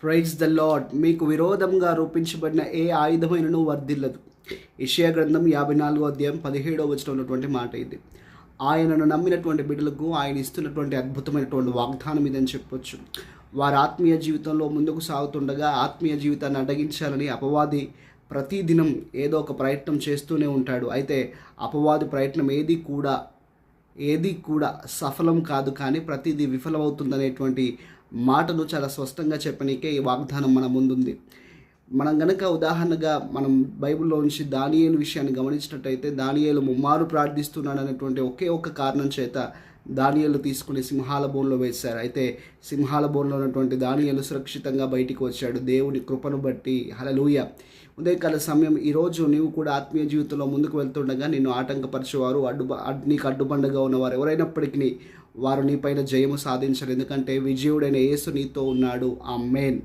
Praise the lord. మీకు విరోధంగా రూపించబడిన ఏ ఆయుధమైనను వర్ధిల్లదు. యెషయా గ్రంథం 54వ అధ్యాయం 17వ వచనంలో ఉన్నటువంటి మాట ఇది. ఆయనను నమ్మినటువంటి బిడ్డలకు ఆయన ఇస్తున్నటువంటి అద్భుతమైనటువంటి వాగ్దానం ఇదని చెప్పొచ్చు. వారి ఆత్మీయ జీవితంలో ముందుకు సాగుతుండగా ఆత్మీయ జీవితాన్ని అడ్డగించాలని అపవాది ప్రతిదినం ఏదో ఒక ప్రయత్నం చేస్తూనే ఉంటాడు. అయితే అపవాది ప్రయత్నం ఏది కూడా సఫలం కాదు, కానీ ప్రతిదీ విఫలమవుతుందనేటువంటి మాటను చాలా స్పష్టంగా చెప్పనీకే ఈ వాగ్దానం మన ముందుంది. మనం గనక ఉదాహరణగా మనం బైబిల్లో నుంచి దానియేలు విషయాన్ని గమనించినట్టయితే, దానియేలు ముమ్మారు ప్రార్థిస్తున్నాడు అనేటువంటి ఒకే ఒక్క కారణం చేత దానియేలు తీసుకుని సింహాల బోన్లో వేశారు. అయితే సింహాల బోన్లో ఉన్నటువంటి దానియేలు సురక్షితంగా బయటికి వచ్చాడు దేవుని కృపను బట్టి. హల్లెలూయా. ఉదయకాల సమయం ఈరోజు నీవు కూడా ఆత్మీయ జీవితంలో ముందుకు వెళ్తుండగా నిన్ను ఆటంకపరిచేవారు, నీకు అడ్డుబండగా ఉన్నవారు ఎవరైనప్పటికీ వారు నీపైన జయము సాధించరు. ఎందుకంటే విజయుడైన యేసు నీతో ఉన్నాడు. ఆమేన్.